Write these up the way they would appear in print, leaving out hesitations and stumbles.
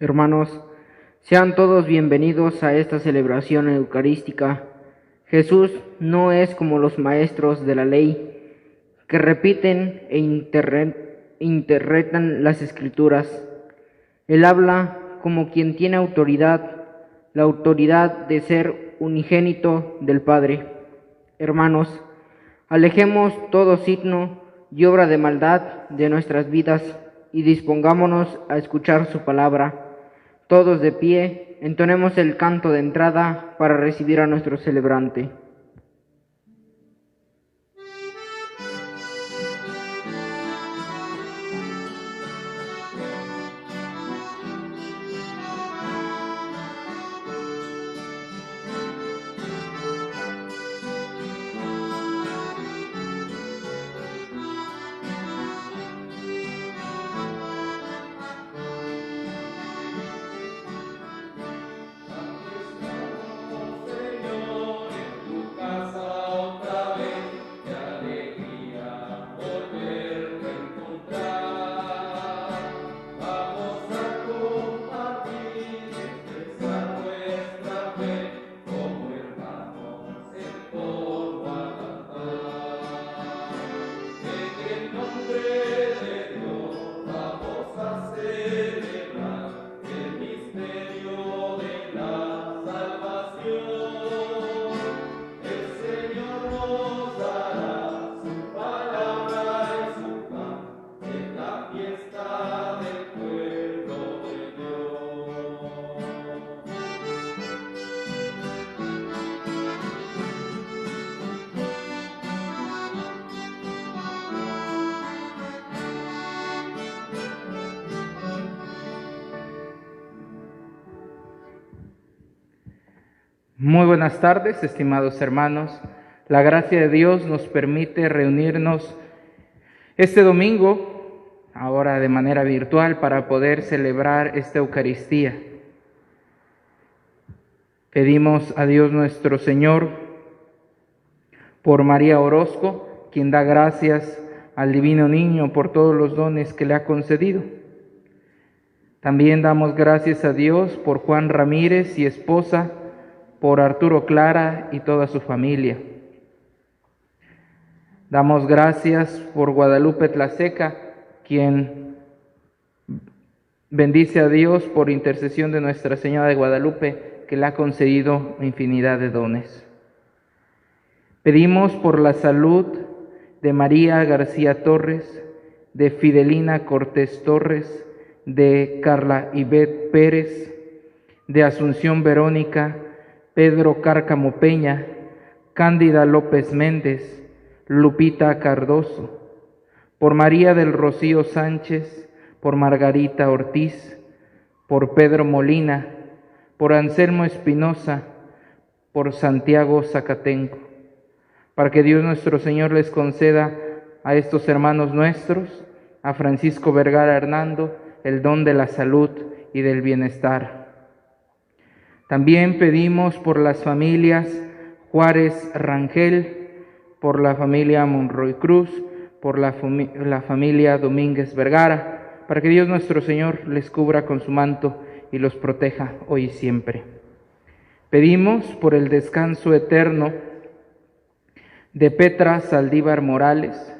Hermanos, sean todos bienvenidos a esta celebración eucarística. Jesús no es como los maestros de la ley que repiten e interpretan las Escrituras. Él habla como quien tiene autoridad, la autoridad de ser unigénito del Padre. Hermanos, alejemos todo signo y obra de maldad de nuestras vidas y dispongámonos a escuchar su palabra. Todos de pie, entonemos el canto de entrada para recibir a nuestro celebrante. Muy buenas tardes, estimados hermanos. La gracia de Dios nos permite reunirnos este domingo, ahora de manera virtual, para poder celebrar esta Eucaristía. Pedimos a Dios nuestro Señor por María Orozco, quien da gracias al Divino Niño por todos los dones que le ha concedido. También damos gracias a Dios por Juan Ramírez y esposa, por Arturo Clara y toda su familia. Damos gracias por Guadalupe Tlaseca, quien bendice a Dios por intercesión de Nuestra Señora de Guadalupe, que le ha concedido infinidad de dones. Pedimos por la salud de María García Torres, de Fidelina Cortés Torres, de Carla Ivette Pérez, de Asunción Verónica, Pedro Cárcamo Peña, Cándida López Méndez, Lupita Cardoso, por María del Rocío Sánchez, por Margarita Ortiz, por Pedro Molina, por Anselmo Espinosa, por Santiago Zacatenco, para que Dios nuestro Señor les conceda a estos hermanos nuestros, a Francisco Vergara Hernando, el don de la salud y del bienestar. También pedimos por las familias Juárez Rangel, por la familia Monroy Cruz, por la familia Domínguez Vergara, para que Dios nuestro Señor les cubra con su manto y los proteja hoy y siempre. Pedimos por el descanso eterno de Petra Saldívar Morales,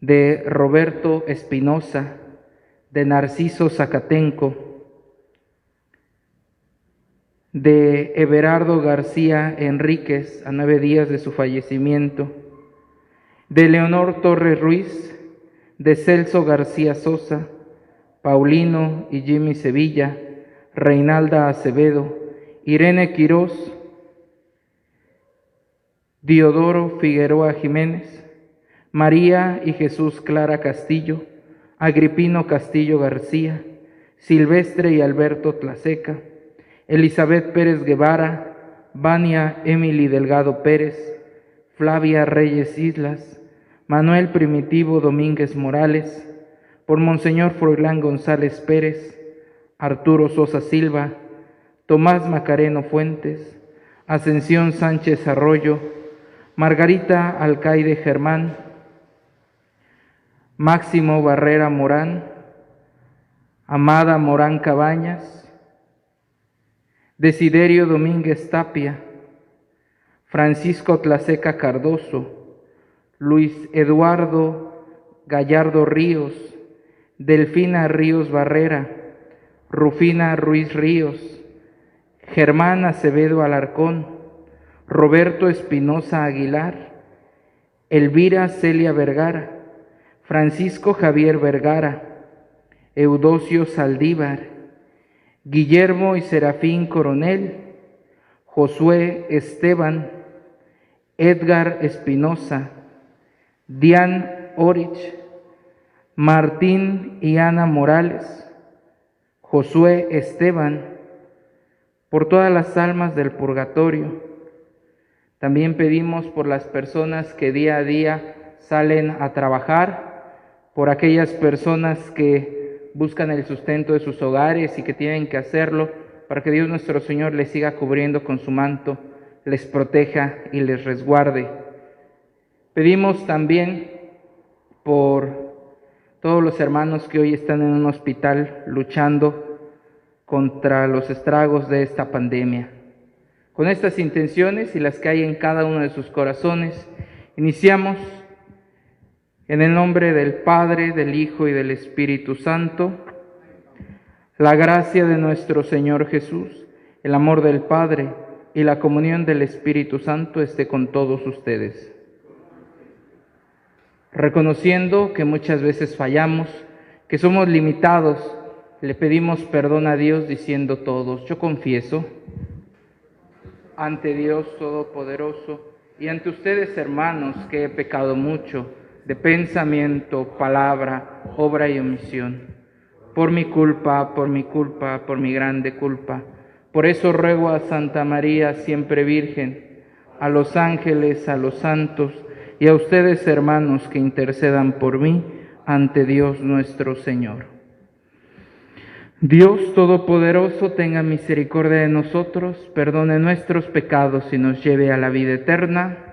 de Roberto Espinosa, de Narciso Zacatenco, de Everardo García Enríquez, a 9 días de su fallecimiento, de Leonor Torres Ruiz, de Celso García Sosa, Paulino y Jimmy Sevilla, Reinalda Acevedo, Irene Quirós, Diodoro Figueroa Jiménez, María y Jesús Clara Castillo, Agripino Castillo García, Silvestre y Alberto Tlaseca, Elizabeth Pérez Guevara, Vania Emily Delgado Pérez, Flavia Reyes Islas, Manuel Primitivo Domínguez Morales, por Monseñor Froilán González Pérez, Arturo Sosa Silva, Tomás Macareno Fuentes, Ascensión Sánchez Arroyo, Margarita Alcaide Germán, Máximo Barrera Morán, Amada Morán Cabañas, Desiderio Domínguez Tapia, Francisco Tlaseca Cardoso, Luis Eduardo Gallardo Ríos, Delfina Ríos Barrera, Rufina Ruiz Ríos, Germán Acevedo Alarcón, Roberto Espinosa Aguilar, Elvira Celia Vergara, Francisco Javier Vergara, Eudosio Saldívar, Guillermo y Serafín Coronel, Josué Esteban, Edgar Espinosa, Dian Orich, Martín y Ana Morales, Josué Esteban, por todas las almas del purgatorio. También pedimos por las personas que día a día salen a trabajar, por aquellas personas que buscan el sustento de sus hogares y que tienen que hacerlo, para que Dios nuestro Señor les siga cubriendo con su manto, les proteja y les resguarde. Pedimos también por todos los hermanos que hoy están en un hospital luchando contra los estragos de esta pandemia. Con estas intenciones y las que hay en cada uno de sus corazones, iniciamos en el nombre del Padre, del Hijo y del Espíritu Santo. La gracia de nuestro Señor Jesús, el amor del Padre y la comunión del Espíritu Santo esté con todos ustedes. Reconociendo que muchas veces fallamos, que somos limitados, le pedimos perdón a Dios diciendo todos: yo confieso ante Dios Todopoderoso y ante ustedes, hermanos, que he pecado mucho de pensamiento, palabra, obra y omisión, por mi culpa, por mi grande culpa. Por eso ruego a Santa María, siempre Virgen, a los ángeles, a los santos y a ustedes, hermanos, que intercedan por mí ante Dios nuestro Señor. Dios Todopoderoso, tenga misericordia de nosotros, perdone nuestros pecados y nos lleve a la vida eterna.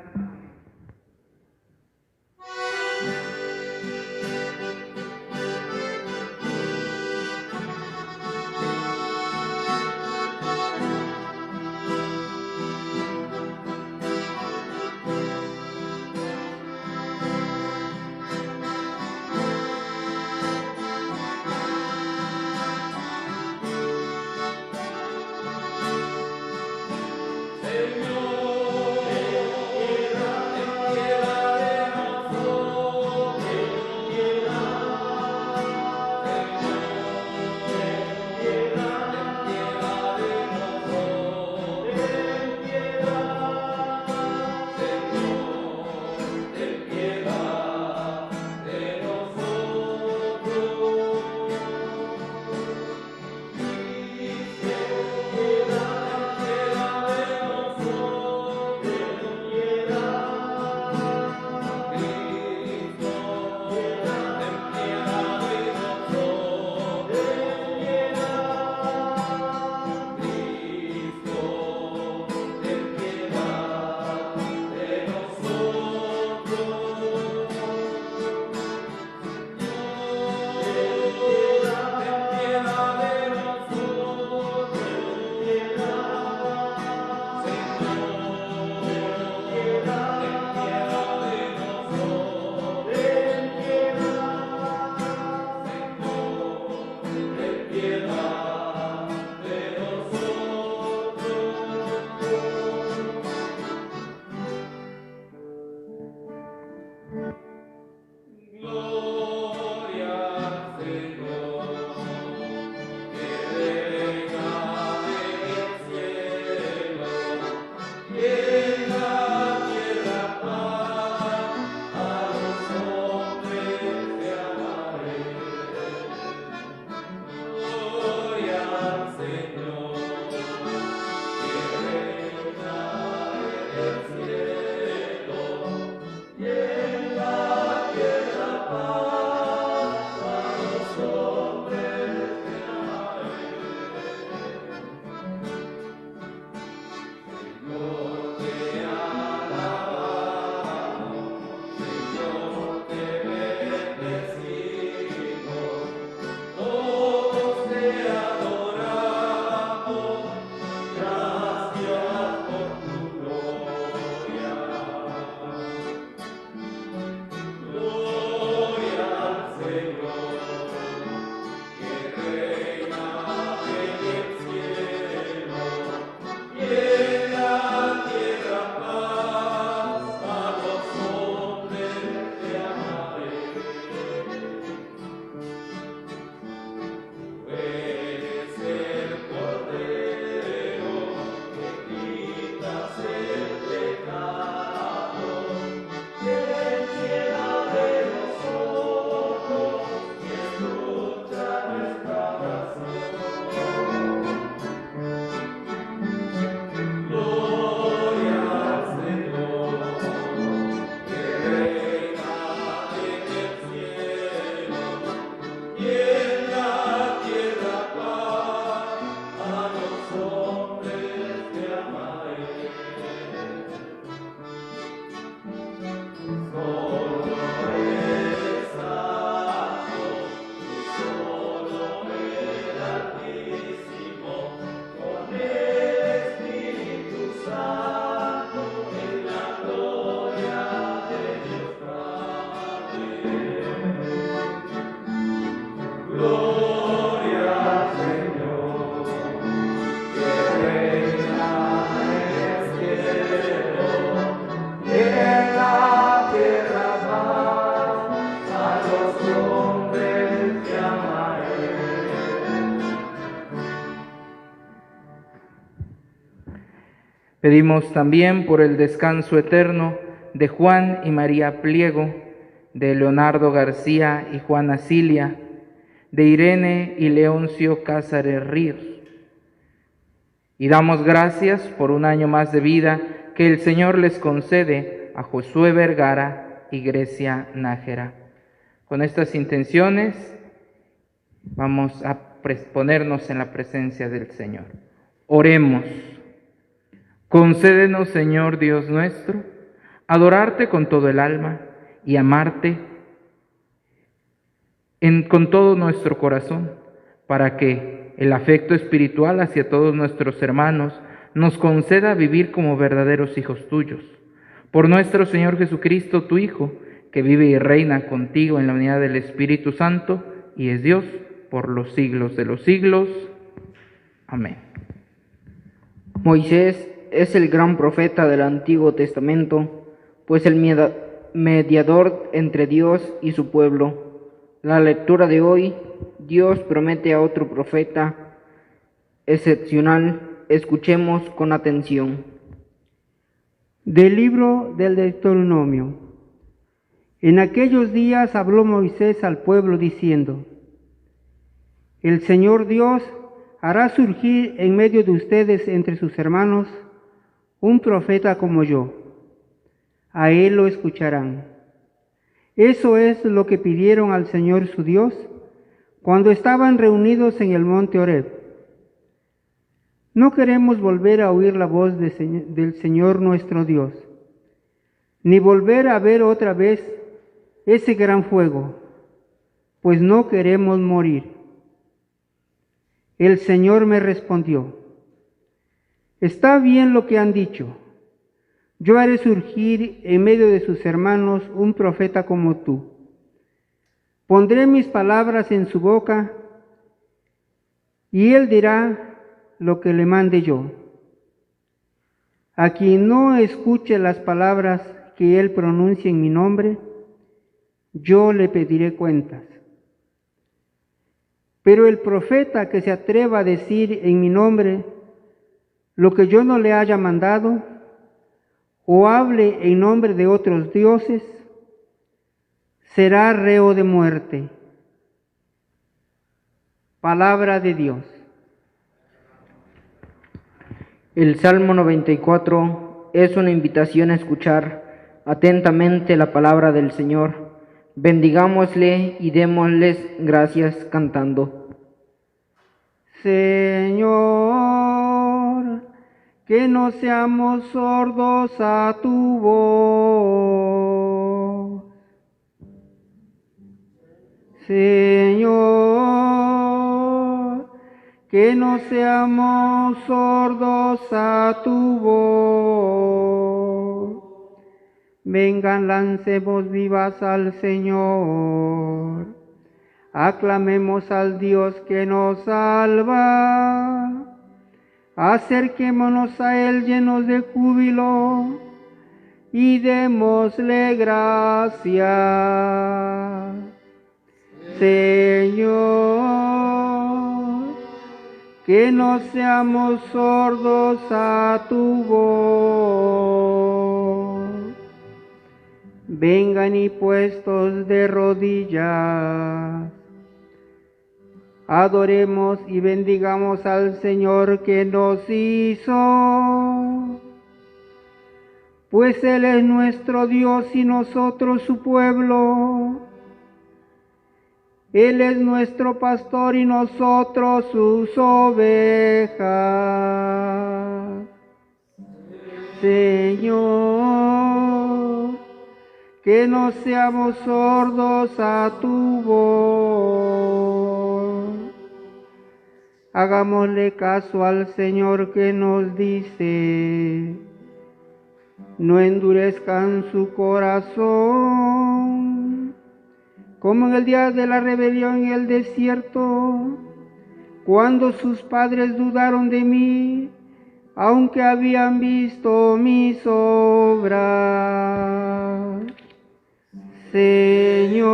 Pedimos también por el descanso eterno de Juan y María Pliego, de Leonardo García y Juana Cilia, de Irene y Leoncio Cázares Ríos. Y damos gracias por un año más de vida que el Señor les concede a Josué Vergara y Grecia Nájera. Con estas intenciones vamos a ponernos en la presencia del Señor. Oremos. Concédenos, Señor Dios nuestro, adorarte con todo el alma y amarte con todo nuestro corazón, para que el afecto espiritual hacia todos nuestros hermanos nos conceda vivir como verdaderos hijos tuyos. Por nuestro Señor Jesucristo, tu Hijo, que vive y reina contigo en la unidad del Espíritu Santo y es Dios por los siglos de los siglos. Amén. Moisés es el gran profeta del Antiguo Testamento, pues el mediador entre Dios y su pueblo. La lectura de hoy, Dios promete a otro profeta excepcional. Escuchemos con atención. Del libro del Deuteronomio. En aquellos días habló Moisés al pueblo diciendo: El Señor Dios hará surgir en medio de ustedes entre sus hermanos un profeta como yo. A él lo escucharán. Eso es lo que pidieron al Señor su Dios cuando estaban reunidos en el monte Horeb. No queremos volver a oír la voz del Señor nuestro Dios, ni volver a ver otra vez ese gran fuego, pues no queremos morir. El Señor me respondió: Está bien lo que han dicho. Yo haré surgir en medio de sus hermanos un profeta como tú. Pondré mis palabras en su boca y él dirá lo que le mande yo. A quien no escuche las palabras que él pronuncie en mi nombre, yo le pediré cuentas. Pero el profeta que se atreva a decir en mi nombre lo que yo no le haya mandado, o hable en nombre de otros dioses, será reo de muerte. Palabra de Dios. El Salmo 94 es una invitación a escuchar atentamente la palabra del Señor. Bendigámosle y démosles gracias cantando. Señor, que no seamos sordos a tu voz. Señor, que no seamos sordos a tu voz. Vengan, lancemos vivas al Señor. Aclamemos al Dios que nos salva. Acerquémonos a Él llenos de júbilo y démosle gracias. Señor, que no seamos sordos a tu voz. Vengan y puestos de rodillas, adoremos y bendigamos al Señor que nos hizo, pues Él es nuestro Dios y nosotros su pueblo, Él es nuestro pastor y nosotros sus ovejas. Señor, que no seamos sordos a tu voz. Hagámosle caso al Señor que nos dice: no endurezcan su corazón, como en el día de la rebelión en el desierto, cuando sus padres dudaron de mí, aunque habían visto mis obras. Señor,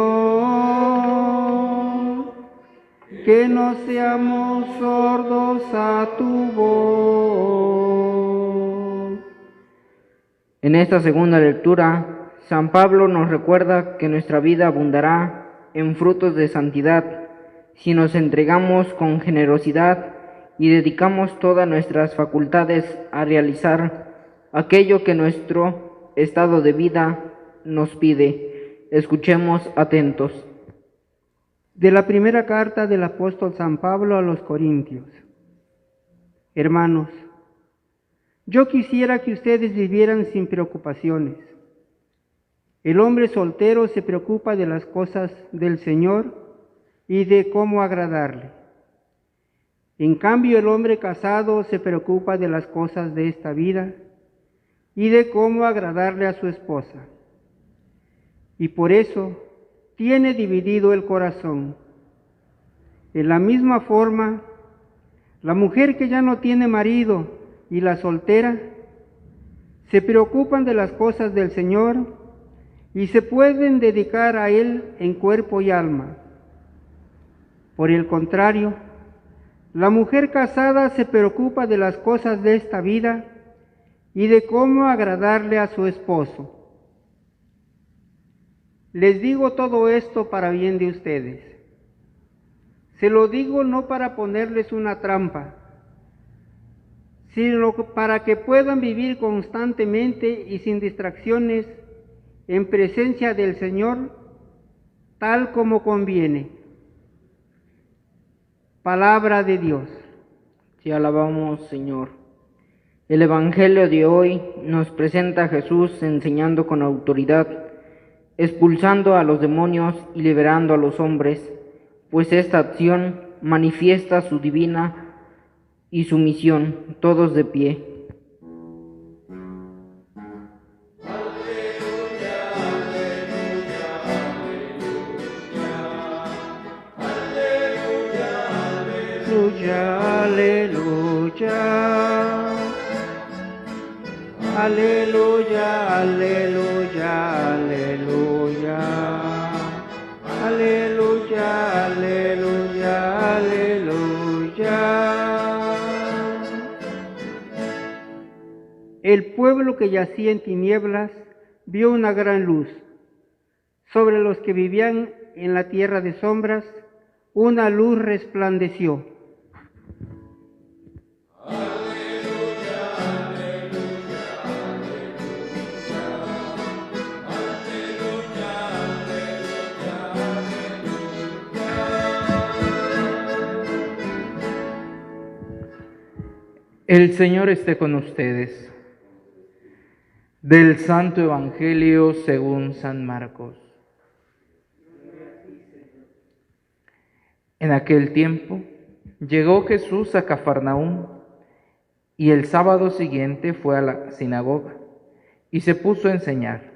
que no seamos sordos a tu voz. En esta segunda lectura, San Pablo nos recuerda que nuestra vida abundará en frutos de santidad si nos entregamos con generosidad y dedicamos todas nuestras facultades a realizar aquello que nuestro estado de vida nos pide. Escuchemos atentos. De la primera carta del apóstol San Pablo a los Corintios. Hermanos, yo quisiera que ustedes vivieran sin preocupaciones. El hombre soltero se preocupa de las cosas del Señor y de cómo agradarle. En cambio, el hombre casado se preocupa de las cosas de esta vida y de cómo agradarle a su esposa. Y por eso tiene dividido el corazón. En la misma forma, la mujer que ya no tiene marido y la soltera se preocupan de las cosas del Señor y se pueden dedicar a Él en cuerpo y alma. Por el contrario, la mujer casada se preocupa de las cosas de esta vida y de cómo agradarle a su esposo. Les digo todo esto para bien de ustedes. Se lo digo no para ponerles una trampa, sino para que puedan vivir constantemente y sin distracciones en presencia del Señor, tal como conviene. Palabra de Dios. Te alabamos, Señor. El Evangelio de hoy nos presenta a Jesús enseñando con autoridad, expulsando a los demonios y liberando a los hombres, pues esta acción manifiesta su divina y su misión. Todos de pie. Aleluya, aleluya, aleluya, aleluya, aleluya, aleluya, aleluya. El pueblo que yacía en tinieblas vio una gran luz. Sobre los que vivían en la tierra de sombras, una luz resplandeció. El Señor esté con ustedes. Del Santo Evangelio según San Marcos. En aquel tiempo llegó Jesús a Cafarnaúm y el sábado siguiente fue a la sinagoga y se puso a enseñar.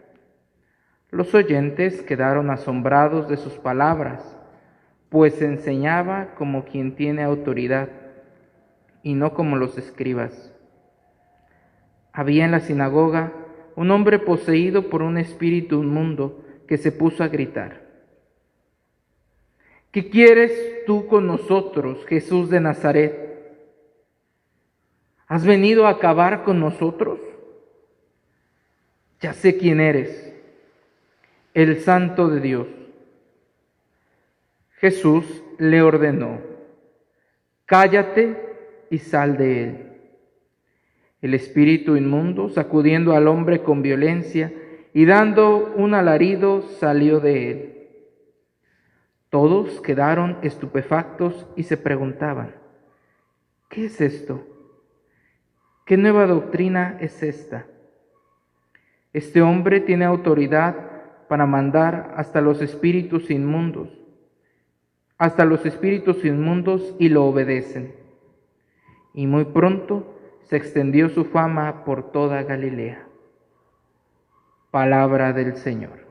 Los oyentes quedaron asombrados de sus palabras, pues enseñaba como quien tiene autoridad y no como los escribas. Había en la sinagoga un hombre poseído por un espíritu inmundo que se puso a gritar: ¿qué quieres tú con nosotros, Jesús de Nazaret? ¿Has venido a acabar con nosotros? Ya sé quién eres, el Santo de Dios. Jesús le ordenó: cállate y sal de él. El espíritu inmundo, sacudiendo al hombre con violencia y dando un alarido, salió de él. Todos quedaron estupefactos y se preguntaban: ¿qué es esto? ¿Qué nueva doctrina es esta? Este hombre tiene autoridad para mandar hasta los espíritus inmundos y lo obedecen. Y muy pronto se extendió su fama por toda Galilea. Palabra del Señor.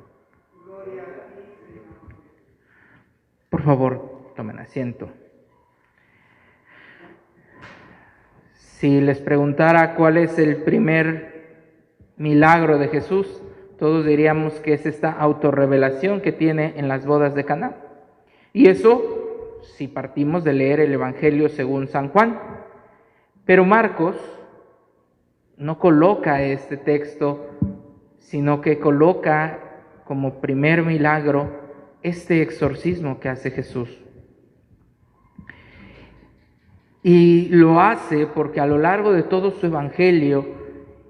Por favor, tomen asiento. Si les preguntara cuál es el primer milagro de Jesús, todos diríamos que es esta autorrevelación que tiene en las bodas de Caná. Y eso si partimos de leer el Evangelio según San Juan. Pero Marcos no coloca este texto, sino que coloca como primer milagro este exorcismo que hace Jesús. Y lo hace porque a lo largo de todo su Evangelio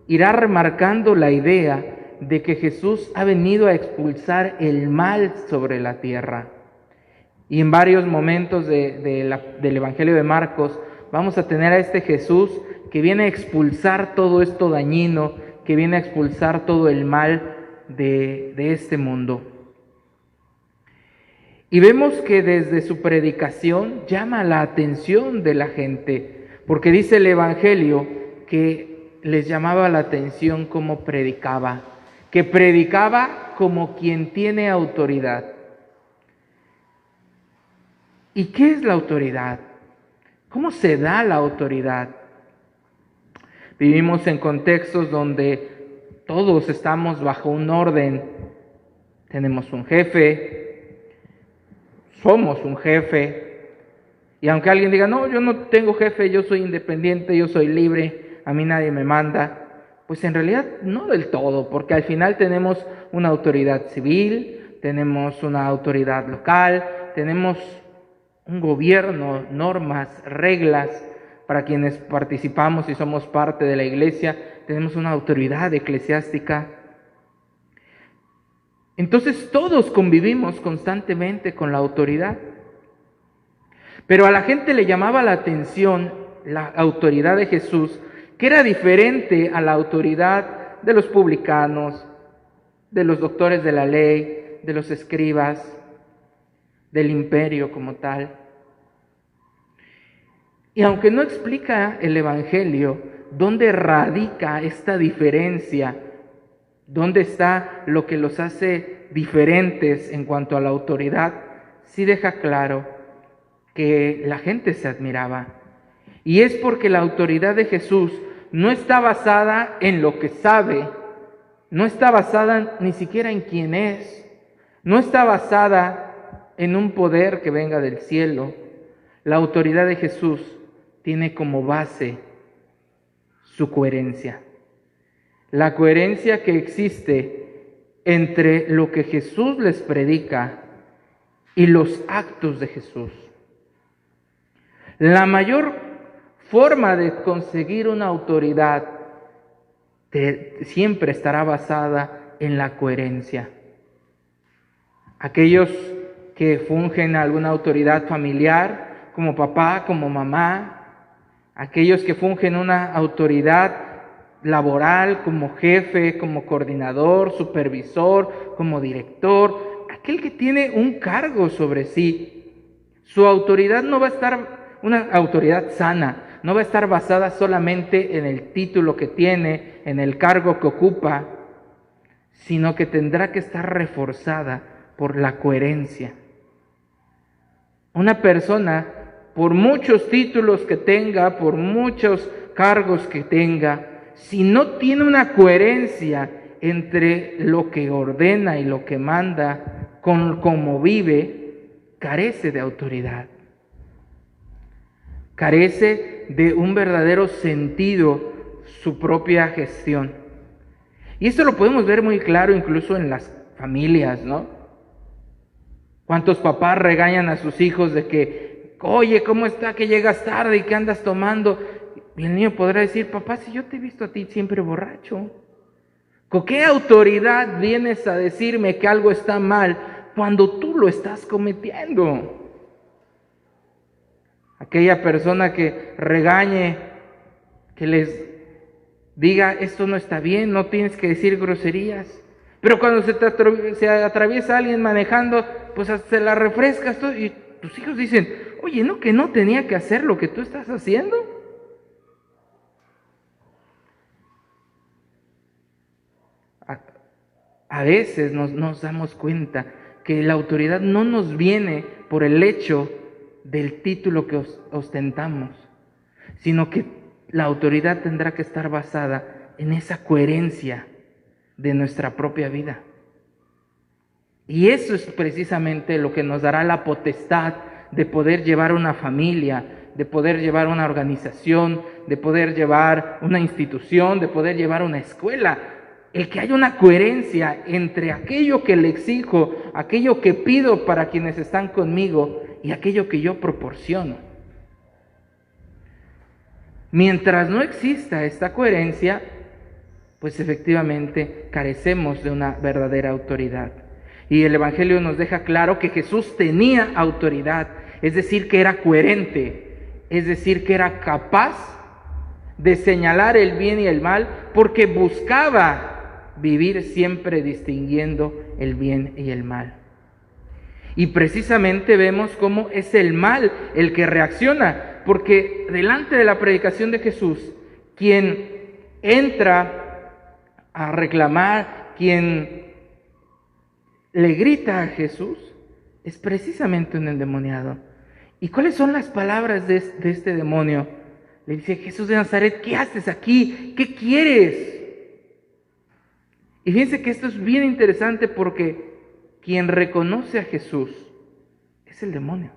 irá remarcando la idea de que Jesús ha venido a expulsar el mal sobre la tierra. Y en varios momentos del Evangelio de Marcos vamos a tener a este Jesús que viene a expulsar todo esto dañino, que viene a expulsar todo el mal de este mundo. Y vemos que desde su predicación llama la atención de la gente, porque dice el Evangelio que les llamaba la atención cómo predicaba, que predicaba como quien tiene autoridad. ¿Y qué es la autoridad? ¿Cómo se da la autoridad? Vivimos en contextos donde todos estamos bajo un orden. Tenemos un jefe, somos un jefe, y aunque alguien diga, no, yo no tengo jefe, yo soy independiente, yo soy libre, a mí nadie me manda, pues en realidad no del todo, porque al final tenemos una autoridad civil, tenemos una autoridad local, tenemos un gobierno, normas, reglas, para quienes participamos y somos parte de la iglesia, tenemos una autoridad eclesiástica. Entonces todos convivimos constantemente con la autoridad. Pero a la gente le llamaba la atención la autoridad de Jesús, que era diferente a la autoridad de los publicanos, de los doctores de la ley, de los escribas, del imperio como tal. Y aunque no explica el Evangelio dónde radica esta diferencia, dónde está lo que los hace diferentes en cuanto a la autoridad, sí deja claro que la gente se admiraba. Y es porque la autoridad de Jesús no está basada en lo que sabe, no está basada ni siquiera en quién es, no está basada en un poder que venga del cielo. La autoridad de Jesús tiene como base su coherencia. La coherencia que existe entre lo que Jesús les predica y los actos de Jesús. La mayor forma de conseguir una autoridad siempre estará basada en la coherencia. Aquellos que fungen alguna autoridad familiar, como papá, como mamá, aquellos que fungen una autoridad laboral como jefe, como coordinador, supervisor, como director, aquel que tiene un cargo sobre sí, su autoridad no va a estar, una autoridad sana, no va a estar basada solamente en el título que tiene, en el cargo que ocupa, sino que tendrá que estar reforzada por la coherencia. Una persona, por muchos títulos que tenga, por muchos cargos que tenga, si no tiene una coherencia entre lo que ordena y lo que manda, con cómo vive, carece de autoridad. Carece de un verdadero sentido su propia gestión. Y esto lo podemos ver muy claro incluso en las familias, ¿no? ¿Cuántos papás regañan a sus hijos de que, oye, ¿cómo está que llegas tarde y que andas tomando? Y el niño podrá decir, papá, si yo te he visto a ti siempre borracho. ¿Con qué autoridad vienes a decirme que algo está mal cuando tú lo estás cometiendo. Aquella persona que regañe, que les diga, esto no está bien, no tienes que decir groserías. Pero cuando se atraviesa alguien manejando, pues se la refrescas todo, y tus hijos dicen, oye, ¿no que no tenía que hacer lo que tú estás haciendo? A veces nos damos cuenta que la autoridad no nos viene por el hecho del título que ostentamos, sino que la autoridad tendrá que estar basada en esa coherencia de nuestra propia vida. Y eso es precisamente lo que nos dará la potestad de poder llevar una familia, de poder llevar una organización, de poder llevar una institución, de poder llevar una escuela. El que haya una coherencia entre aquello que le exijo, aquello que pido para quienes están conmigo y aquello que yo proporciono. Mientras no exista esta coherencia, pues efectivamente carecemos de una verdadera autoridad. Y el Evangelio nos deja claro que Jesús tenía autoridad, es decir, que era coherente, es decir, que era capaz de señalar el bien y el mal, porque buscaba vivir siempre distinguiendo el bien y el mal. Y precisamente vemos cómo es el mal el que reacciona, porque delante de la predicación de Jesús, quien entra a reclamar, quien le grita a Jesús, es precisamente un endemoniado. ¿Y cuáles son las palabras de este demonio? Le dice, Jesús de Nazaret, ¿qué haces aquí? ¿Qué quieres? Y fíjense que esto es bien interesante porque quien reconoce a Jesús es el demonio.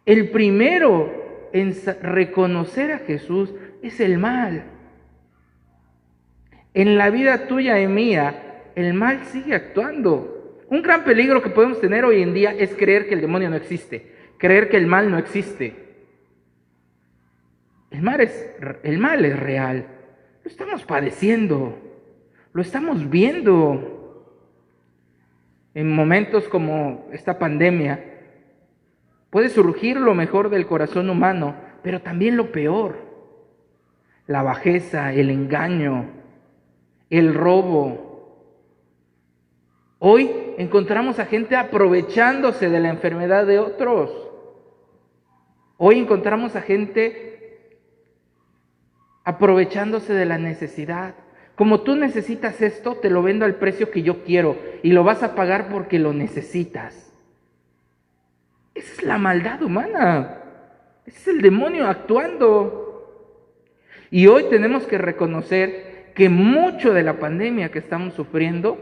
El primero en reconocer a Jesús es el mal. En la vida tuya y mía, el mal sigue actuando. Un gran peligro que podemos tener hoy en día es creer que el demonio no existe, creer que el mal no existe. El mal es real, lo estamos padeciendo, lo estamos viendo. En momentos como esta pandemia, puede surgir lo mejor del corazón humano, pero también lo peor. La bajeza, el engaño, el robo. Hoy encontramos a gente aprovechándose de la enfermedad de otros. Hoy encontramos a gente aprovechándose de la necesidad. Como tú necesitas esto, te lo vendo al precio que yo quiero y lo vas a pagar porque lo necesitas. Esa es la maldad humana. Ese es el demonio actuando. Y hoy tenemos que reconocer que mucho de la pandemia que estamos sufriendo,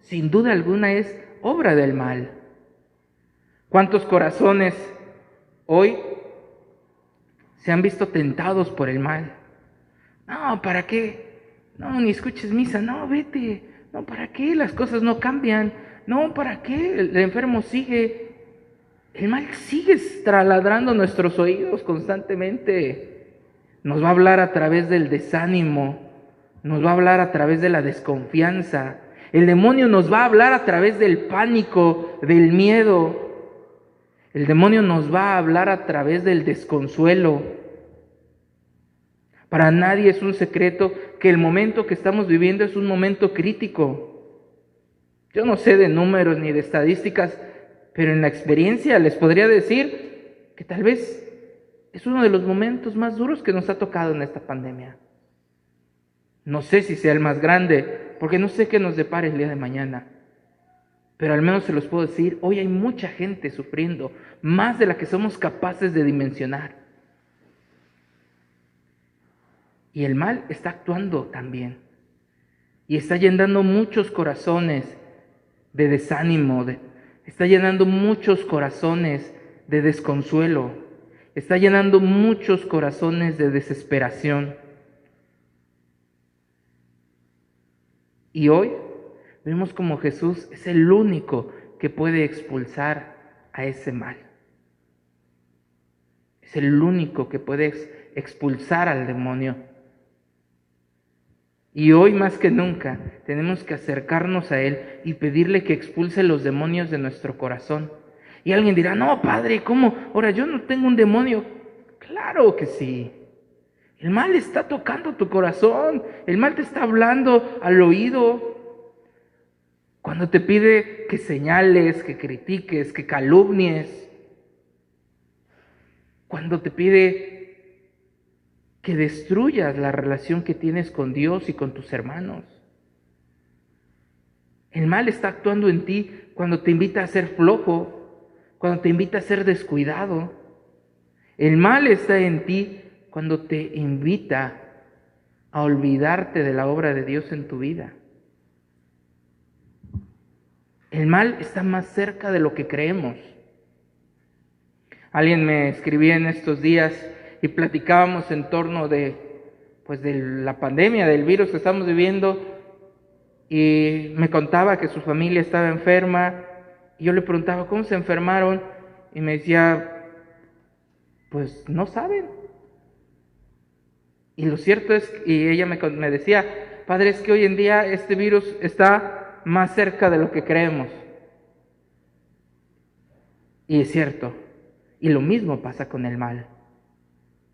sin duda alguna, es obra del mal. ¿Cuántos corazones hoy se han visto tentados por el mal? No, ¿para qué? No, ni escuches misa, no, vete. No, ¿para qué? Las cosas no cambian. No, ¿para qué? El enfermo sigue. El mal sigue traladrando nuestros oídos constantemente. Nos va a hablar a través del desánimo, nos va a hablar a través de la desconfianza. El demonio nos va a hablar a través del pánico, del miedo. El demonio nos va a hablar a través del desconsuelo. Para nadie es un secreto que el momento que estamos viviendo es un momento crítico. Yo no sé de números ni de estadísticas, pero en la experiencia les podría decir que tal vez es uno de los momentos más duros que nos ha tocado en esta pandemia. No sé si sea el más grande, porque no sé qué nos depara el día de mañana. Pero al menos se los puedo decir, hoy hay mucha gente sufriendo, más de la que somos capaces de dimensionar. Y el mal está actuando también. Y está llenando muchos corazones de desánimo, está llenando muchos corazones de desconsuelo, está llenando muchos corazones de desesperación. Y hoy vemos como Jesús es el único que puede expulsar a ese mal. Es el único que puede expulsar al demonio. Y hoy más que nunca tenemos que acercarnos a Él y pedirle que expulse los demonios de nuestro corazón. Y alguien dirá, no, Padre, ¿cómo? Ahora yo no tengo un demonio. Claro que sí. El mal está tocando tu corazón. El mal te está hablando al oído. Cuando te pide que señales, que critiques, que calumnies. Cuando te pide que destruyas la relación que tienes con Dios y con tus hermanos. El mal está actuando en ti cuando te invita a ser flojo, cuando te invita a ser descuidado. El mal está en ti cuando te invita a olvidarte de la obra de Dios en tu vida. El mal está más cerca de lo que creemos. Alguien me escribía en estos días y platicábamos en torno de la pandemia, del virus que estamos viviendo, y me contaba que su familia estaba enferma, y yo le preguntaba, ¿cómo se enfermaron? Y me decía, pues no saben. Y lo cierto es, y ella me decía, Padre, es que hoy en día este virus está más cerca de lo que creemos. Y es cierto, y lo mismo pasa con el mal.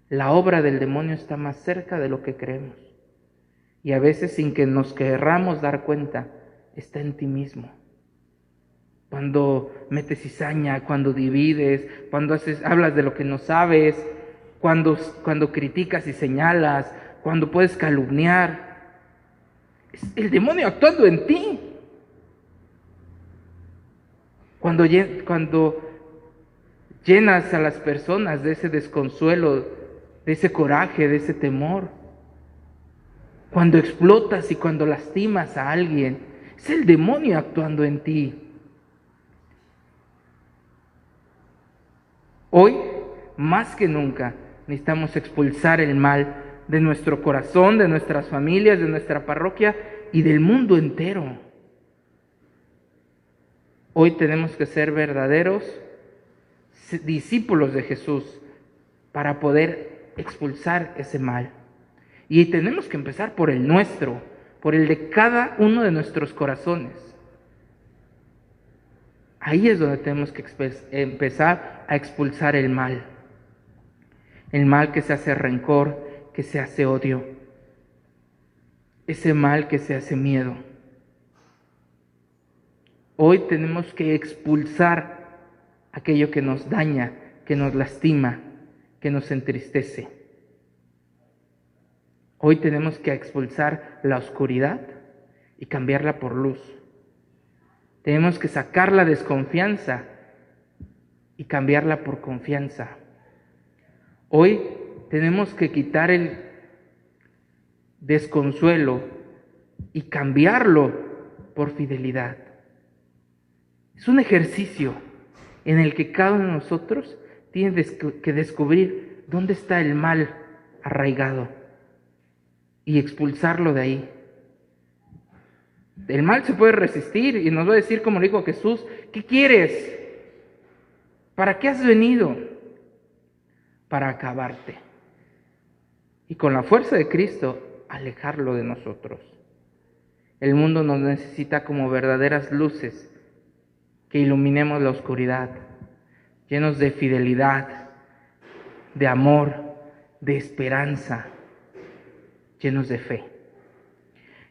La obra del demonio está más cerca de lo que creemos. Y a veces sin que nos querramos dar cuenta, está en ti mismo. Cuando metes cizaña, cuando divides, cuando hablas de lo que no sabes, cuando criticas y señalas, cuando puedes calumniar. Es el demonio actuando en ti. Cuando llenas a las personas de ese desconsuelo, de ese coraje, de ese temor. Cuando explotas y cuando lastimas a alguien, es el demonio actuando en ti. Hoy, más que nunca, necesitamos expulsar el mal de nuestro corazón, de nuestras familias, de nuestra parroquia y del mundo entero. Hoy tenemos que ser verdaderos discípulos de Jesús para poder expulsar ese mal. Y tenemos que empezar por el nuestro, por el de cada uno de nuestros corazones. Ahí es donde tenemos que empezar a expulsar el mal. El mal que se hace rencor, que se hace odio. Ese mal que se hace miedo. Hoy tenemos que expulsar aquello que nos daña, que nos lastima, que nos entristece. Hoy tenemos que expulsar la oscuridad y cambiarla por luz. Tenemos que sacar la desconfianza y cambiarla por confianza. Hoy tenemos que quitar el desconsuelo y cambiarlo por fidelidad. Es un ejercicio en el que cada uno de nosotros tiene que descubrir dónde está el mal arraigado y expulsarlo de ahí. El mal se puede resistir y nos va a decir, como dijo Jesús, ¿qué quieres? ¿Para qué has venido? Para acabarte. Y con la fuerza de Cristo, alejarlo de nosotros. El mundo nos necesita como verdaderas luces que iluminemos la oscuridad, llenos de fidelidad, de amor, de esperanza, llenos de fe.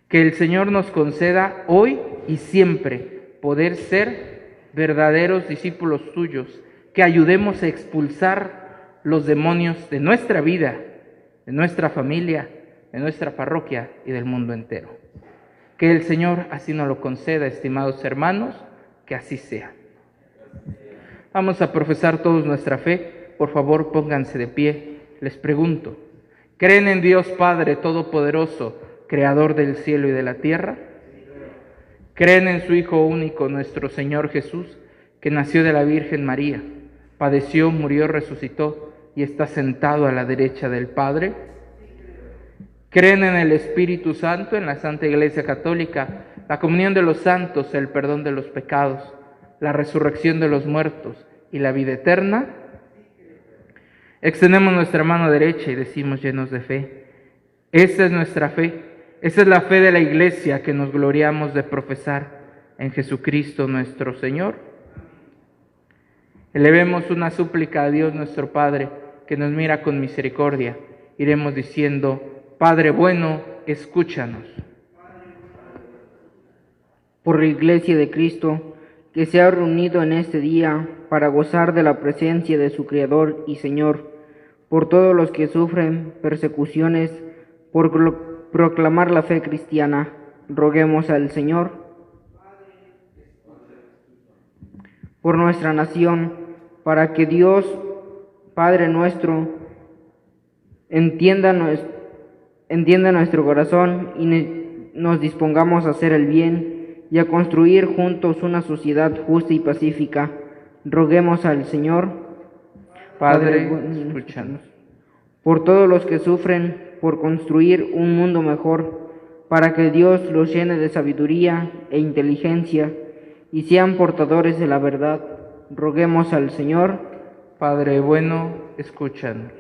Que el Señor nos conceda hoy y siempre poder ser verdaderos discípulos suyos, que ayudemos a expulsar los demonios de nuestra vida, de nuestra familia, de nuestra parroquia y del mundo entero. Que el Señor así nos lo conceda, estimados hermanos, que así sea. Vamos a profesar todos nuestra fe. Por favor, pónganse de pie. Les pregunto, ¿creen en Dios Padre Todopoderoso, Creador del cielo y de la tierra? ¿Creen en su Hijo único, nuestro Señor Jesús, que nació de la Virgen María, padeció, murió, resucitó y está sentado a la derecha del Padre? ¿Creen en el Espíritu Santo, en la Santa Iglesia Católica, la comunión de los santos, el perdón de los pecados, la resurrección de los muertos y la vida eterna? Extendemos nuestra mano derecha y decimos llenos de fe: esta es nuestra fe. Esa es la fe de la Iglesia que nos gloriamos de profesar en Jesucristo nuestro Señor. Elevemos una súplica a Dios nuestro Padre, que nos mira con misericordia. Iremos diciendo: Padre bueno, escúchanos. Por la Iglesia de Cristo, que se ha reunido en este día para gozar de la presencia de su Creador y Señor, por todos los que sufren persecuciones por proclamar la fe cristiana, roguemos al Señor. Por nuestra nación, para que Dios, Padre nuestro, entienda nuestro corazón y nos dispongamos a hacer el bien y a construir juntos una sociedad justa y pacífica. Roguemos al Señor. Padre, escúchanos. Por todos los que sufren por construir un mundo mejor, para que Dios los llene de sabiduría e inteligencia y sean portadores de la verdad, roguemos al Señor. Padre bueno, escúchanos.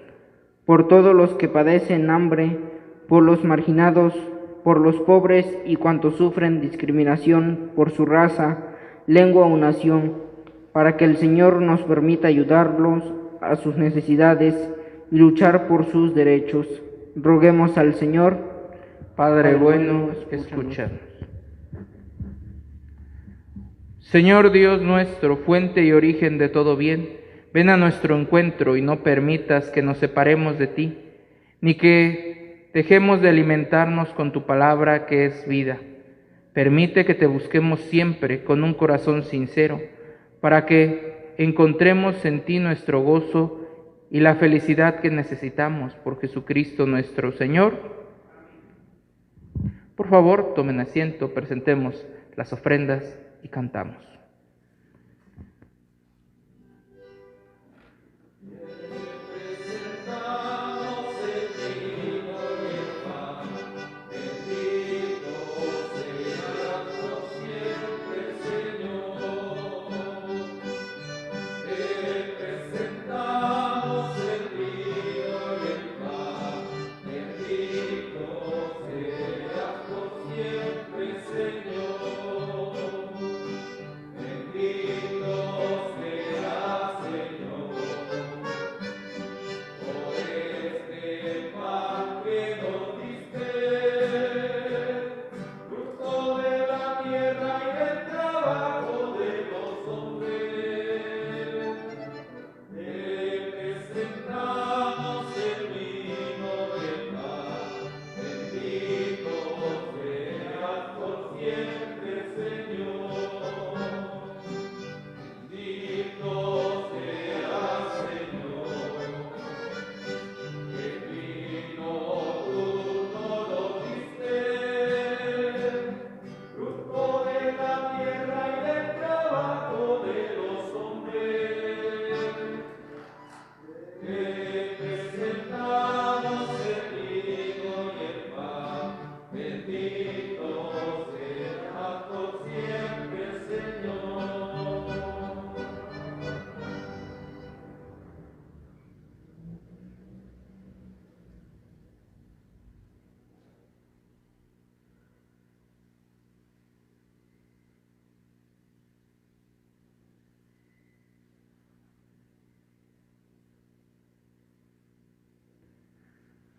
Por todos los que padecen hambre, por los marginados, por los pobres y cuantos sufren discriminación por su raza, lengua o nación, para que el Señor nos permita ayudarlos a sus necesidades y luchar por sus derechos. Roguemos al Señor. Padre bueno, escúchanos. Señor Dios nuestro, fuente y origen de todo bien, ven a nuestro encuentro y no permitas que nos separemos de ti, ni que dejemos de alimentarnos con tu palabra que es vida. Permite que te busquemos siempre con un corazón sincero, para que encontremos en ti nuestro gozo y la felicidad que necesitamos por Jesucristo nuestro Señor. Por favor, tomen asiento, presentemos las ofrendas y cantamos.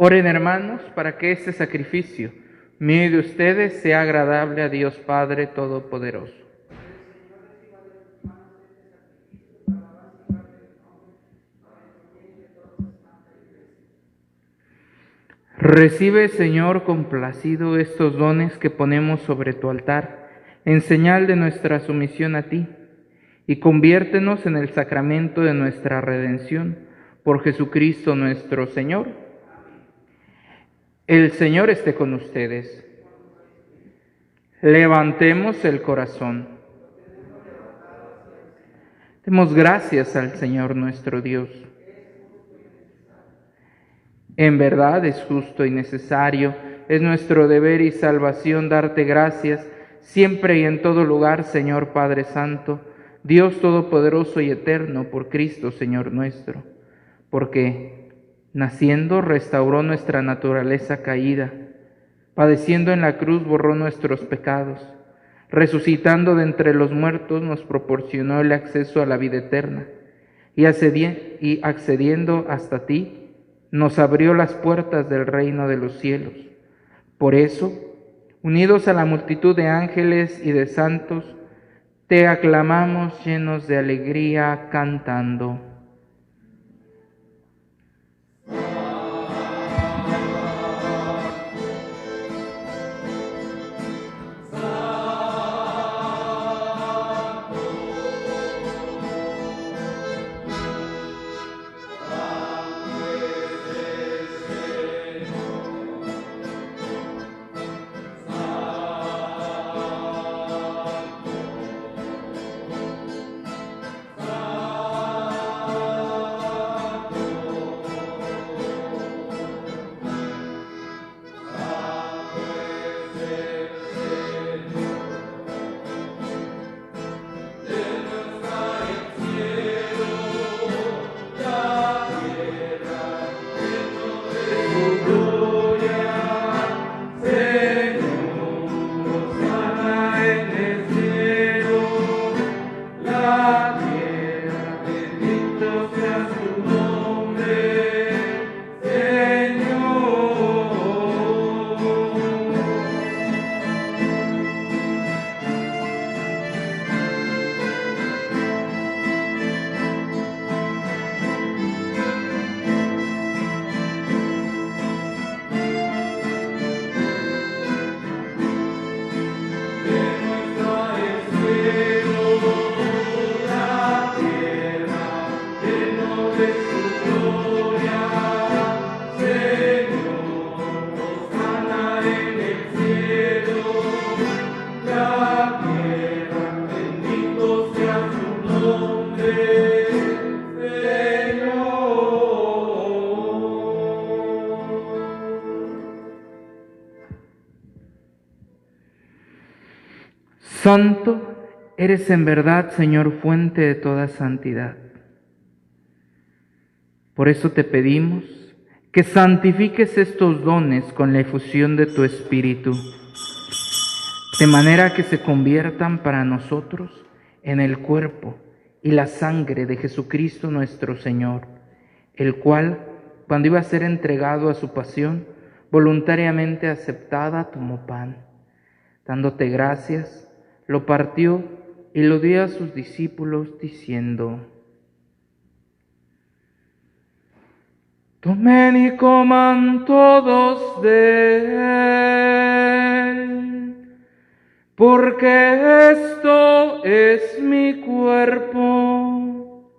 Oren, hermanos, para que este sacrificio mío y de ustedes sea agradable a Dios Padre Todopoderoso. Recibe, Señor, complacido estos dones que ponemos sobre tu altar, en señal de nuestra sumisión a ti, y conviértenos en el sacramento de nuestra redención, por Jesucristo nuestro Señor. El Señor esté con ustedes. Levantemos el corazón. Demos gracias al Señor nuestro Dios. En verdad es justo y necesario, es nuestro deber y salvación darte gracias siempre y en todo lugar, Señor Padre Santo, Dios Todopoderoso y Eterno, por Cristo, Señor nuestro, porque naciendo restauró nuestra naturaleza caída, Padeciendo en la cruz borró nuestros pecados. Resucitando de entre los muertos nos proporcionó el acceso a la vida eterna. Y accediendo hasta ti, nos abrió las puertas del reino de los cielos. Por eso, unidos a la multitud de ángeles y de santos, te aclamamos llenos de alegría cantando. Santo eres en verdad, Señor, fuente de toda santidad. Por eso te pedimos que santifiques estos dones con la efusión de tu Espíritu, de manera que se conviertan para nosotros en el cuerpo y la sangre de Jesucristo nuestro Señor, el cual, cuando iba a ser entregado a su pasión, voluntariamente aceptada, tomó pan. Dándote gracias, lo partió y lo dio a sus discípulos diciendo: tomen y coman todos de él, porque esto es mi cuerpo,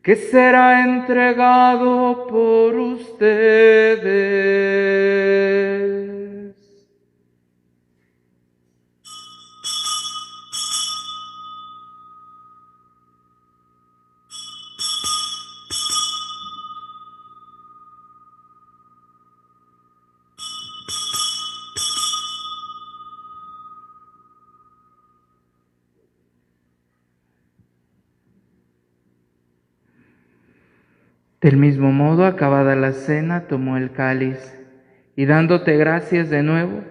que será entregado por ustedes. Del mismo modo, acabada la cena, tomó el cáliz y dándote gracias de nuevo,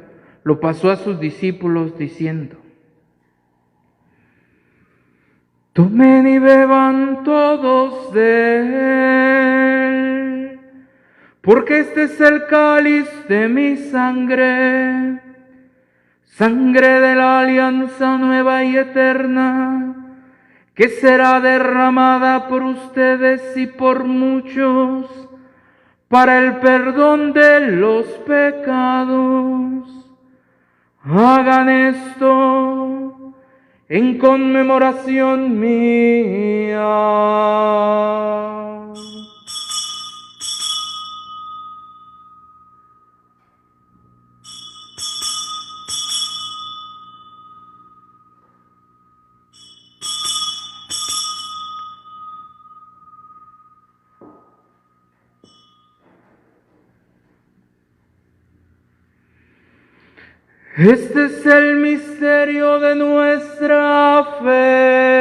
lo pasó a sus discípulos diciendo: tomen y beban todos de él, porque este es el cáliz de mi sangre, sangre de la alianza nueva y eterna, que será derramada por ustedes y por muchos para el perdón de los pecados. Hagan esto en conmemoración mía. Este es el misterio de nuestra fe.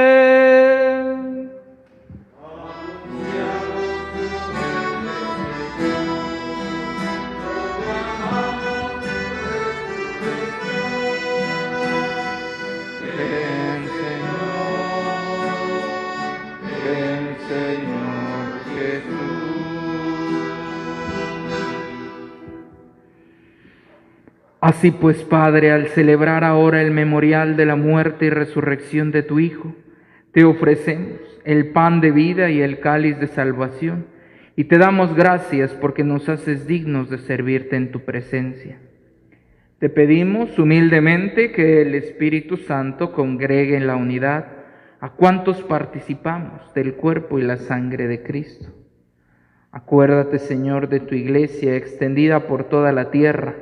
Así pues, Padre, al celebrar ahora el memorial de la muerte y resurrección de tu Hijo, te ofrecemos el pan de vida y el cáliz de salvación, y te damos gracias porque nos haces dignos de servirte en tu presencia. Te pedimos humildemente que el Espíritu Santo congregue en la unidad a cuantos participamos del cuerpo y la sangre de Cristo. Acuérdate, Señor, de tu Iglesia extendida por toda la tierra,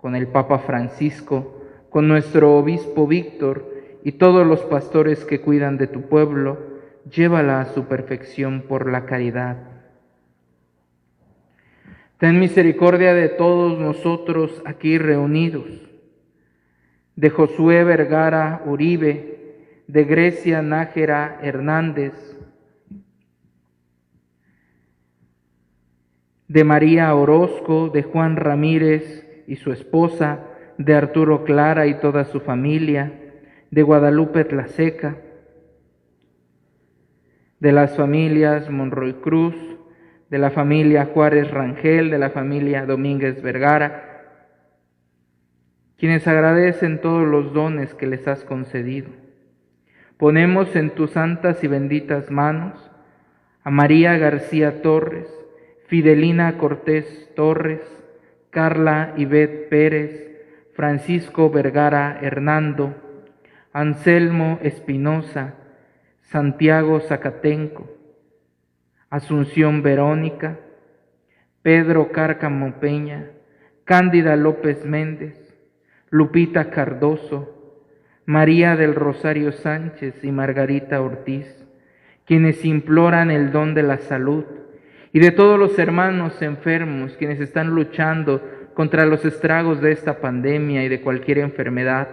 con el Papa Francisco, con nuestro Obispo Víctor y todos los pastores que cuidan de tu pueblo, llévala a su perfección por la caridad. Ten misericordia de todos nosotros aquí reunidos, de Josué Vergara Uribe, de Grecia Nájera Hernández, de María Orozco, de Juan Ramírez y su esposa, de Arturo Clara y toda su familia, de Guadalupe Tlaseca, de las familias Monroy Cruz, de la familia Juárez Rangel, de la familia Domínguez Vergara, quienes agradecen todos los dones que les has concedido. Ponemos en tus santas y benditas manos a María García Torres, Fidelina Cortés Torres, Carla Ivette Pérez, Francisco Vergara Hernando, Anselmo Espinosa, Santiago Zacatenco, Asunción Verónica, Pedro Cárcamo Peña, Cándida López Méndez, Lupita Cardoso, María del Rosario Sánchez y Margarita Ortiz, quienes imploran el don de la salud, y de todos los hermanos enfermos, quienes están luchando contra los estragos de esta pandemia y de cualquier enfermedad.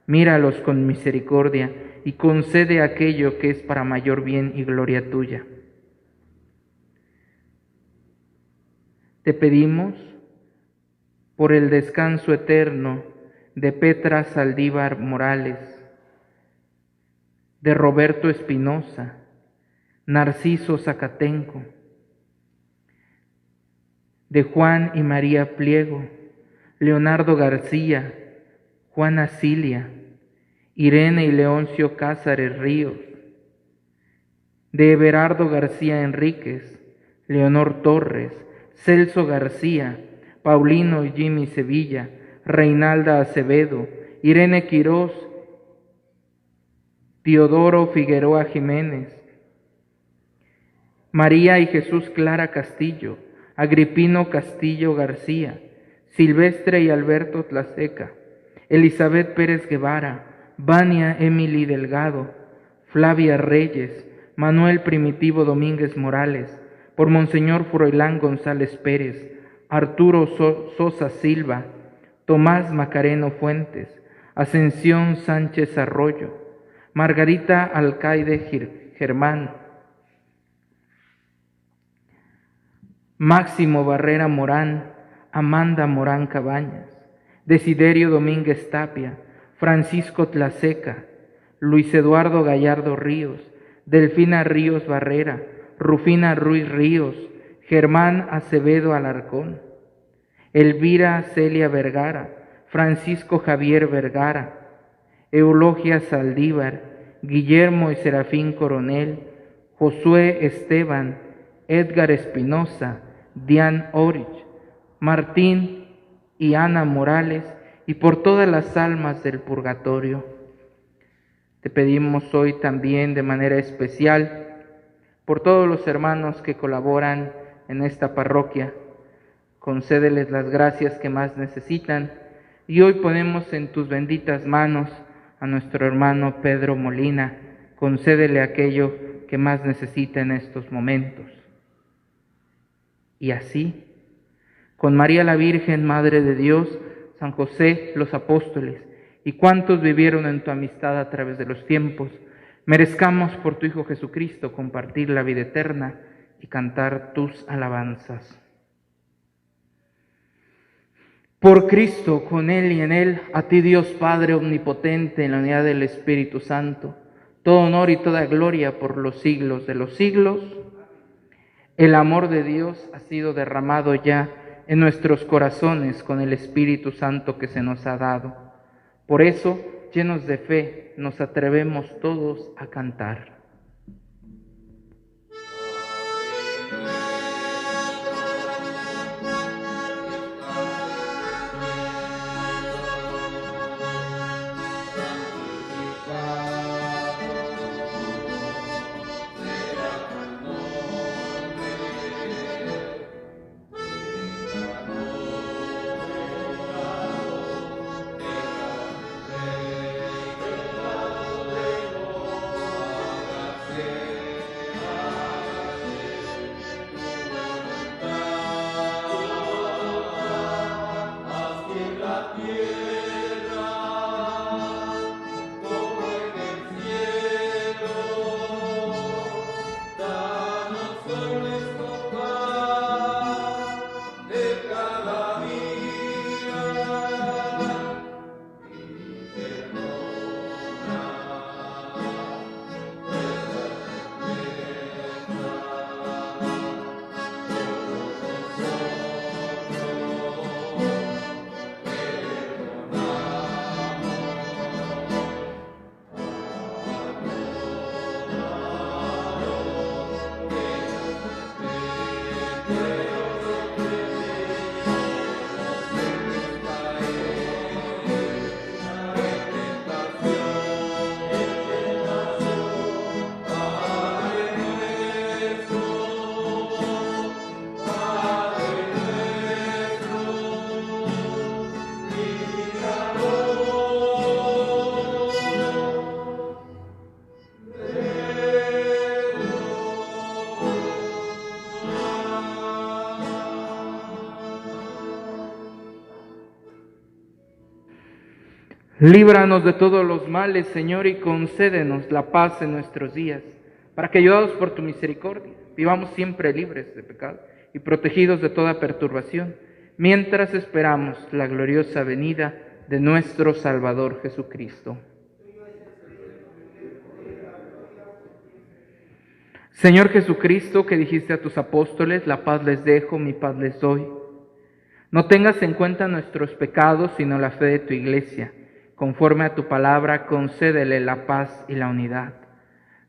Míralos con misericordia y concede aquello que es para mayor bien y gloria tuya. Te pedimos por el descanso eterno de Petra Saldívar Morales, de Roberto Espinosa, Narciso Zacatenco, de Juan y María Pliego, Leonardo García, Juana Cilia, Irene y Leoncio Cázares Ríos, de Everardo García Enríquez, Leonor Torres, Celso García, Paulino y Jimmy Sevilla, Reinalda Acevedo, Irene Quirós, Teodoro Figueroa Jiménez, María y Jesús Clara Castillo, Agripino Castillo García, Silvestre y Alberto Tlaseca, Elizabeth Pérez Guevara, Vania Emily Delgado, Flavia Reyes, Manuel Primitivo Domínguez Morales, por Monseñor Froilán González Pérez, Arturo Sosa Silva, Tomás Macareno Fuentes, Ascensión Sánchez Arroyo, Margarita Alcaide Germán, Máximo Barrera Morán, Amanda Morán Cabañas, Desiderio Domínguez Tapia, Francisco Tlaseca, Luis Eduardo Gallardo Ríos, Delfina Ríos Barrera, Rufina Ruiz Ríos, Germán Acevedo Alarcón, Elvira Celia Vergara, Francisco Javier Vergara, Eulogia Saldívar, Guillermo y Serafín Coronel, Josué Esteban, Edgar Espinosa, Diane Orich, Martín y Ana Morales, y por todas las almas del purgatorio. Te pedimos hoy también de manera especial por todos los hermanos que colaboran en esta parroquia. Concédeles las gracias que más necesitan, y hoy ponemos en tus benditas manos a nuestro hermano Pedro Molina. Concédele aquello que más necesita en estos momentos. Y así, con María la Virgen, Madre de Dios, San José, los apóstoles y cuantos vivieron en tu amistad a través de los tiempos, merezcamos por tu Hijo Jesucristo compartir la vida eterna y cantar tus alabanzas. Por Cristo, con Él y en Él, a ti Dios Padre omnipotente, en la unidad del Espíritu Santo, todo honor y toda gloria por los siglos de los siglos. El amor de Dios ha sido derramado ya en nuestros corazones con el Espíritu Santo que se nos ha dado. Por eso, llenos de fe, nos atrevemos todos a cantar. Líbranos de todos los males, Señor, y concédenos la paz en nuestros días, para que, ayudados por tu misericordia, vivamos siempre libres de pecado y protegidos de toda perturbación, mientras esperamos la gloriosa venida de nuestro Salvador Jesucristo. Señor Jesucristo, que dijiste a tus apóstoles, la paz les dejo, mi paz les doy. No tengas en cuenta nuestros pecados, sino la fe de tu Iglesia. Conforme a tu palabra, concédele la paz y la unidad.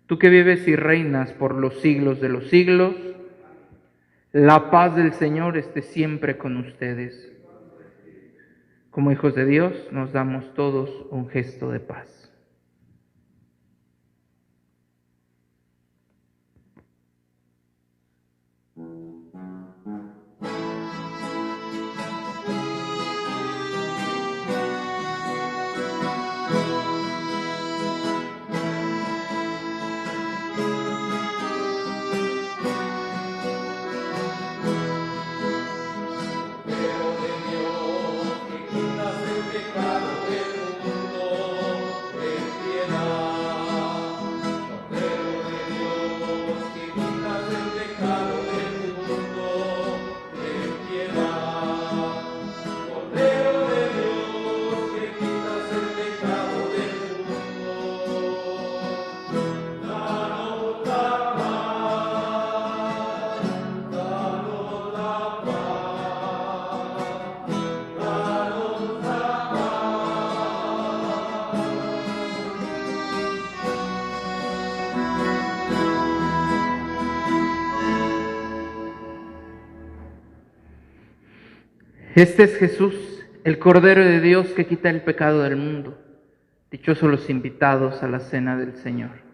Tú que vives y reinas por los siglos de los siglos, la paz del Señor esté siempre con ustedes. Como hijos de Dios, nos damos todos un gesto de paz. Este es Jesús, el Cordero de Dios que quita el pecado del mundo. Dichosos los invitados a la cena del Señor.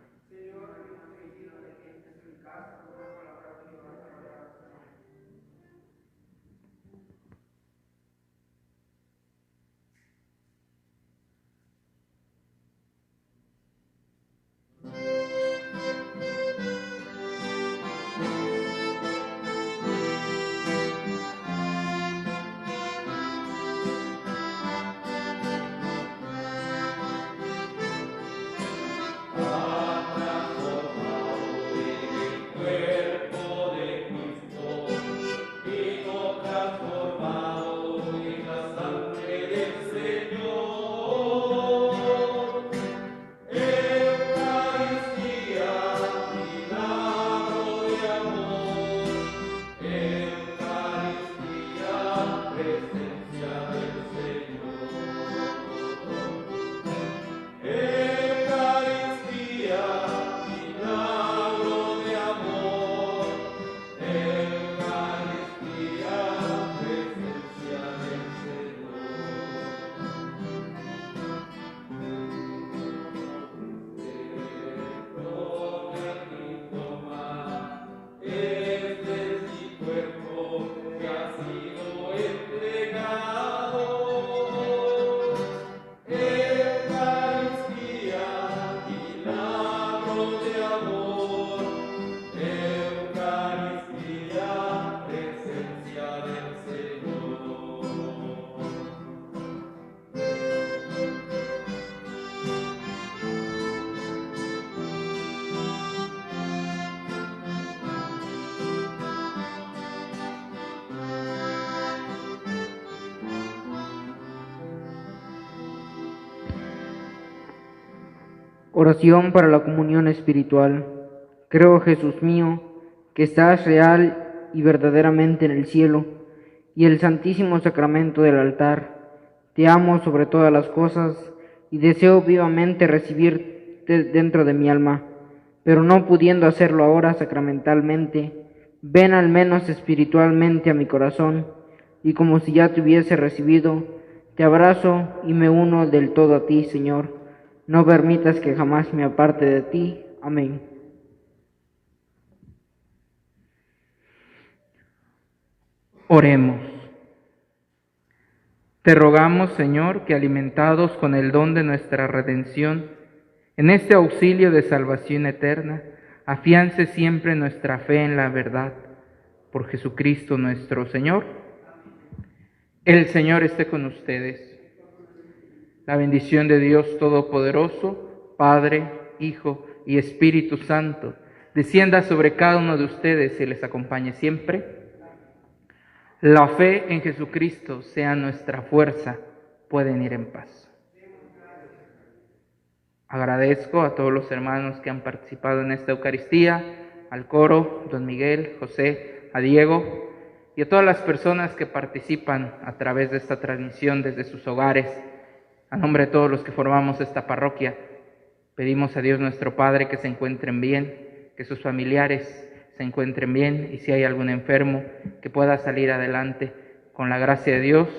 Oración para la comunión espiritual. Creo, Jesús mío, que estás real y verdaderamente en el cielo y el santísimo sacramento del altar. Te amo sobre todas las cosas y deseo vivamente recibirte dentro de mi alma, pero no pudiendo hacerlo ahora sacramentalmente, ven al menos espiritualmente a mi corazón, y como si ya te hubiese recibido, te abrazo y me uno del todo a ti, Señor. No permitas que jamás me aparte de ti. Amén. Oremos. Te rogamos, Señor, que alimentados con el don de nuestra redención, en este auxilio de salvación eterna, afiance siempre nuestra fe en la verdad. Por Jesucristo nuestro Señor. El Señor esté con ustedes. La bendición de Dios Todopoderoso, Padre, Hijo y Espíritu Santo, descienda sobre cada uno de ustedes y les acompañe siempre. La fe en Jesucristo sea nuestra fuerza. Pueden ir en paz. Agradezco a todos los hermanos que han participado en esta Eucaristía, al coro, don Miguel, José, a Diego y a todas las personas que participan a través de esta transmisión desde sus hogares. A nombre de todos los que formamos esta parroquia, pedimos a Dios nuestro Padre que se encuentren bien, que sus familiares se encuentren bien y si hay algún enfermo que pueda salir adelante con la gracia de Dios.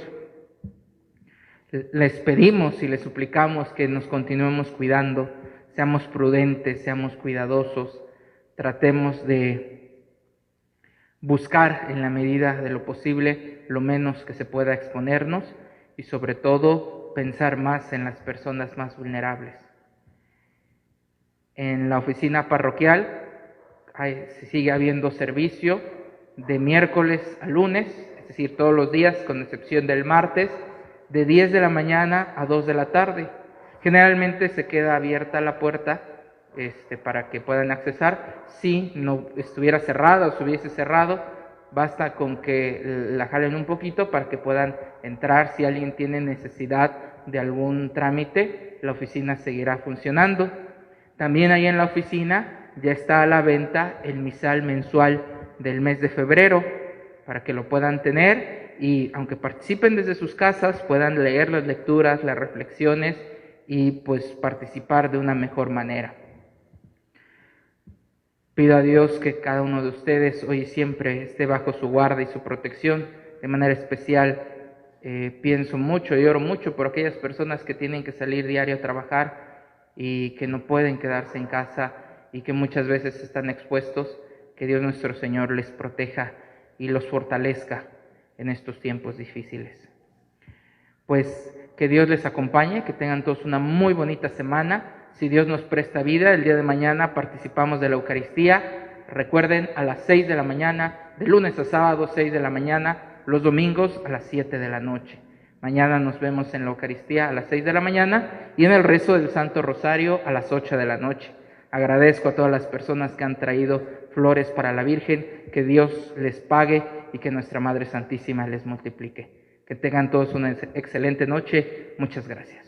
Les pedimos y les suplicamos que nos continuemos cuidando, seamos prudentes, seamos cuidadosos, tratemos de buscar en la medida de lo posible lo menos que se pueda exponernos y sobre todo pensar más en las personas más vulnerables. En la oficina parroquial sigue habiendo servicio de miércoles a lunes, es decir, todos los días con excepción del martes, de 10 de la mañana a 2 de la tarde. Generalmente se queda abierta la puerta para que puedan accesar. Si no estuviera cerrada o se hubiese cerrado, basta con que la jalen un poquito para que puedan entrar. Si alguien tiene necesidad de algún trámite, la oficina seguirá funcionando. También ahí en la oficina ya está a la venta el misal mensual del mes de febrero, para que lo puedan tener y aunque participen desde sus casas, puedan leer las lecturas, las reflexiones y pues participar de una mejor manera. Pido a Dios que cada uno de ustedes hoy y siempre esté bajo su guarda y su protección. De manera especial pienso mucho y oro mucho por aquellas personas que tienen que salir diario a trabajar y que no pueden quedarse en casa y que muchas veces están expuestos. Que Dios nuestro Señor les proteja y los fortalezca en estos tiempos difíciles. Pues que Dios les acompañe, que tengan todos una muy bonita semana. Si Dios nos presta vida, el día de mañana participamos de la Eucaristía. Recuerden, a las 6 de la mañana, de lunes a sábado, 6 de la mañana, los domingos a las 7 de la noche. Mañana nos vemos en la Eucaristía a las 6 de la mañana y en el rezo del Santo Rosario a las 8 de la noche. Agradezco a todas las personas que han traído flores para la Virgen, que Dios les pague y que nuestra Madre Santísima les multiplique. Que tengan todos una excelente noche. Muchas gracias.